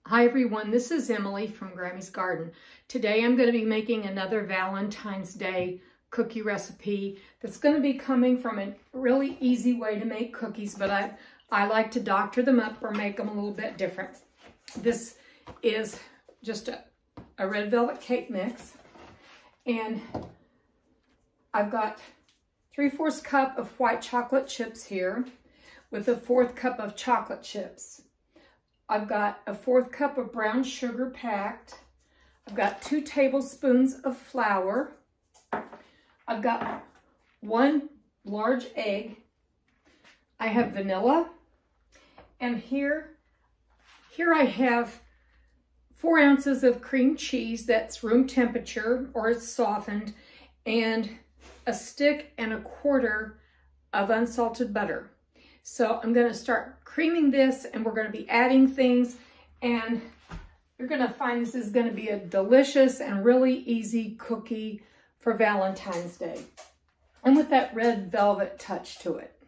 Hi everyone, this is Emily from Grammy's Garden. Today I'm going to be making another Valentine's Day cookie recipe that's going to be coming from a really easy way to make cookies, but I like to doctor them up or make them a little bit different. This is just a red velvet cake mix, and I've got 3/4 cup of white chocolate chips here with a 1/4 cup of chocolate chips. I've got a 1/4 cup of brown sugar packed. I've got 2 tablespoons of flour. I've got 1 large egg. I have vanilla. And here I have 4 ounces of cream cheese that's room temperature or it's softened, and a stick and 1/4 of unsalted butter. So I'm going to start creaming this, and we're going to be adding things, and you're going to find this is going to be a delicious and really easy cookie for Valentine's Day, and with that red velvet touch to it.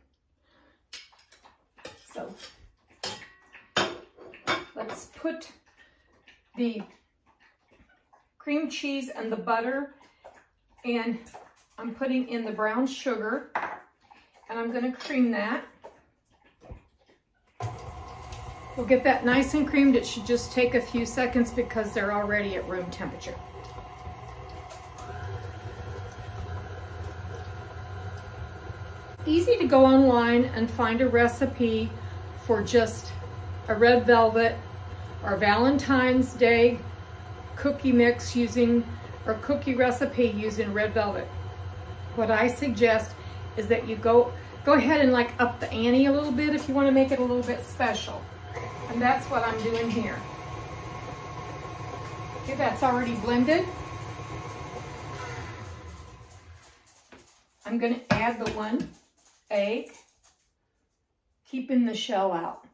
So let's put the cream cheese and the butter, and I'm putting in the brown sugar, and I'm going to cream that. We'll get that nice and creamed. It should just take a few seconds because they're already at room temperature. Easy to go online and find a recipe for just a red velvet or Valentine's Day cookie mix or cookie recipe using red velvet. What I suggest is that you go ahead and like up the ante a little bit if you want to make it a little bit special. And that's what I'm doing here. Okay, that's already blended. I'm going to add the 1 egg, keeping the shell out.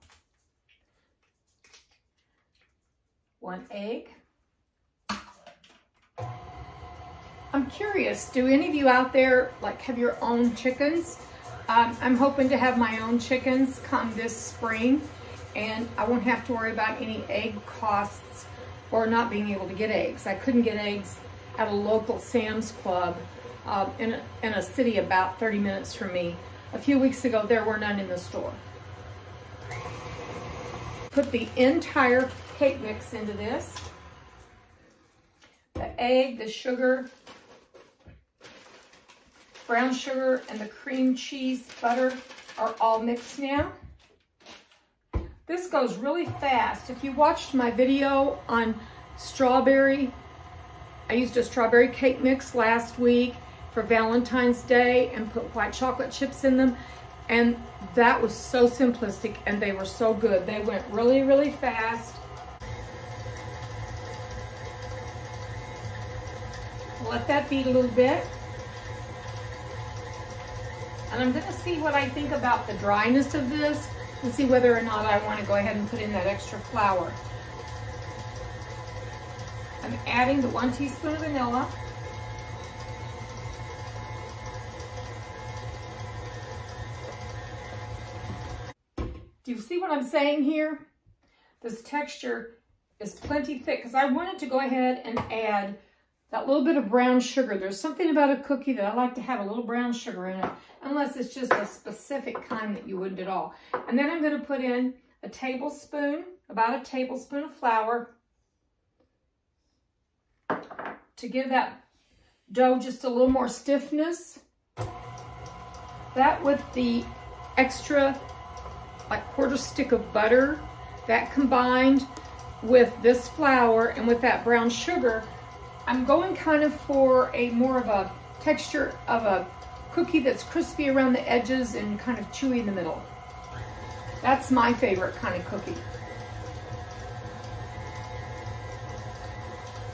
1 egg. I'm curious, do any of you out there like have your own chickens? I'm hoping to have my own chickens come this spring, and I won't have to worry about any egg costs or not being able to get eggs. I couldn't get eggs at a local Sam's Club in a city about 30 minutes from me. A few weeks ago, there were none in the store. Put the entire cake mix into this. The egg, the sugar, brown sugar, and the cream cheese butter are all mixed now. This goes really fast. If you watched my video on strawberry, I used a strawberry cake mix last week for Valentine's Day and put white chocolate chips in them. And that was so simplistic, and they were so good. They went really, really fast. Let that beat a little bit. And I'm gonna see what I think about the dryness of this and see whether or not I want to go ahead and put in that extra flour. I'm adding the 1 teaspoon of vanilla. Do you see what I'm saying here? This texture is plenty thick because I wanted to go ahead and add that little bit of brown sugar. There's something about a cookie that I like to have a little brown sugar in it, unless it's just a specific kind that you wouldn't at all. And then I'm going to put in a tablespoon, about a tablespoon of flour to give that dough just a little more stiffness. That with the extra like 1/4 stick of butter, that combined with this flour and with that brown sugar, I'm going kind of for a more of a texture of a cookie that's crispy around the edges and kind of chewy in the middle. That's my favorite kind of cookie.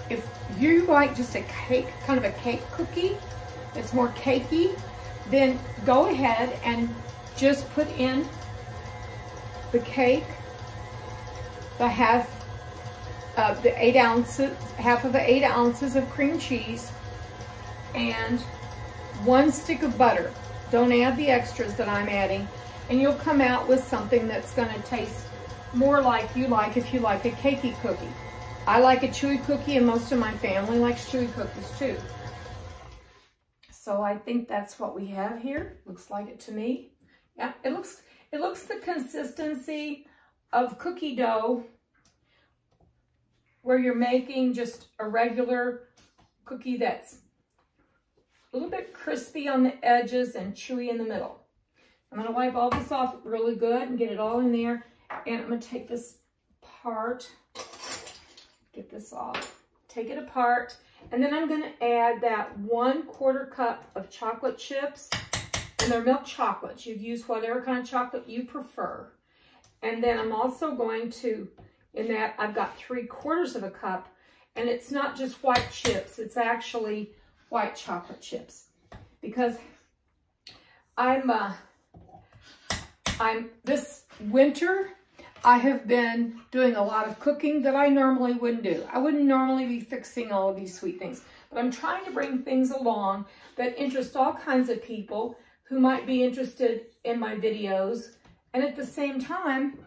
If you like just a cake, kind of a cake cookie that's more cakey, then go ahead and just put in the cake, the half of the 8 ounces, half of the 8 ounces of cream cheese, and 1 stick of butter. Don't add the extras that I'm adding, and you'll come out with something that's going to taste more like you like if you like a cakey cookie. I like a chewy cookie, and most of my family likes chewy cookies too. So I think that's what we have here. Looks like it to me. Yeah, it looks the consistency of cookie dough where you're making just a regular cookie that's a little bit crispy on the edges and chewy in the middle. I'm gonna wipe all this off really good and get it all in there. And I'm gonna take this apart, get this off, take it apart. And then I'm gonna add that 1/4 cup of chocolate chips, and they're milk chocolates. You use whatever kind of chocolate you prefer. And then I'm also going to, in that, I've got 3/4 of a cup, and it's not just white chips, it's actually white chocolate chips. Because this winter, I have been doing a lot of cooking that I normally wouldn't do. I wouldn't normally be fixing all of these sweet things, but I'm trying to bring things along that interest all kinds of people who might be interested in my videos. And at the same time,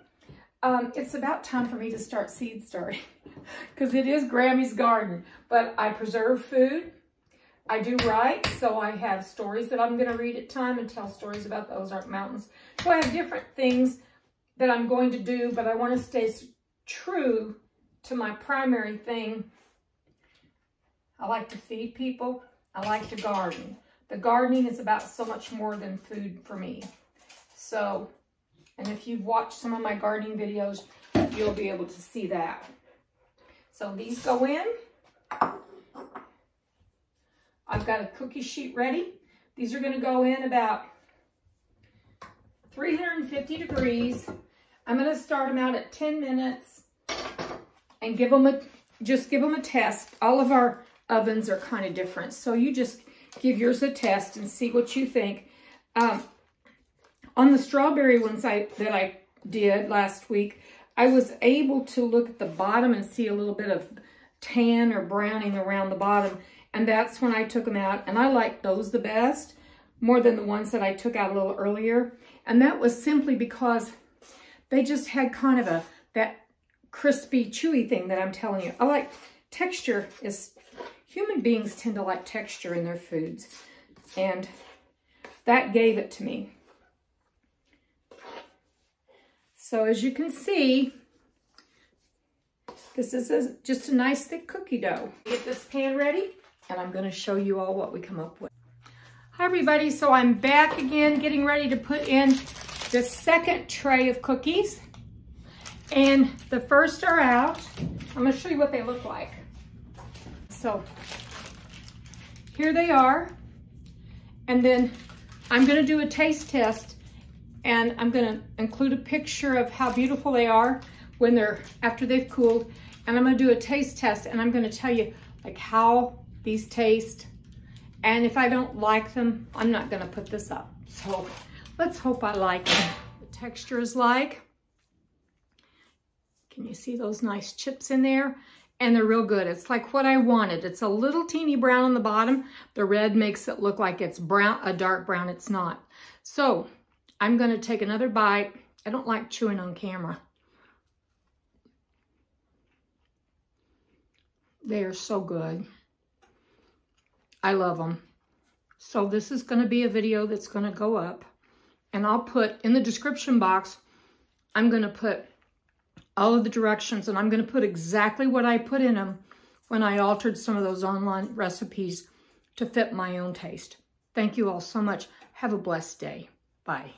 it's about time for me to start seed starting because it is Grammy's garden, but I preserve food. I do write, so I have stories that I'm going to read at time and tell stories about the Ozark Mountains. So I have different things that I'm going to do, but I want to stay true to my primary thing. I like to feed people. I like to garden. The gardening is about so much more than food for me. So, and if you've watched some of my gardening videos, you'll be able to see that. So these go in. I've got a cookie sheet ready. These are going to go in about 350 degrees. I'm going to start them out at 10 minutes and give them a test. All of our ovens are kind of different, so you just give yours a test and see what you think. On the strawberry ones that I did last week, I was able to look at the bottom and see a little bit of tan or browning around the bottom, and that's when I took them out, and I liked those the best, more than the ones that I took out a little earlier. And that was simply because they just had kind of that crispy, chewy thing that I'm telling you. I like texture. Human beings tend to like texture in their foods, and that gave it to me. So as you can see, this is just a nice thick cookie dough. Get this pan ready, and I'm going to show you all what we come up with. Hi everybody, so I'm back again getting ready to put in the second tray of cookies. And the first are out. I'm going to show you what they look like. So here they are. And then I'm going to do a taste test, and I'm going to include a picture of how beautiful they are when after they've cooled. And I'm going to do a taste test, and I'm going to tell you like how these taste. And if I don't like them, I'm not going to put this up. So let's hope I like them. The texture is like, can you see those nice chips in there? And they're real good. It's like what I wanted. It's a little teeny brown on the bottom. The red makes it look like it's brown, a dark brown. It's not. So I'm going to take another bite. I don't like chewing on camera. They are so good. I love them. So this is going to be a video that's going to go up, and I'll put in the description box, I'm going to put all of the directions, and I'm going to put exactly what I put in them when I altered some of those online recipes to fit my own taste. Thank you all so much. Have a blessed day. Bye.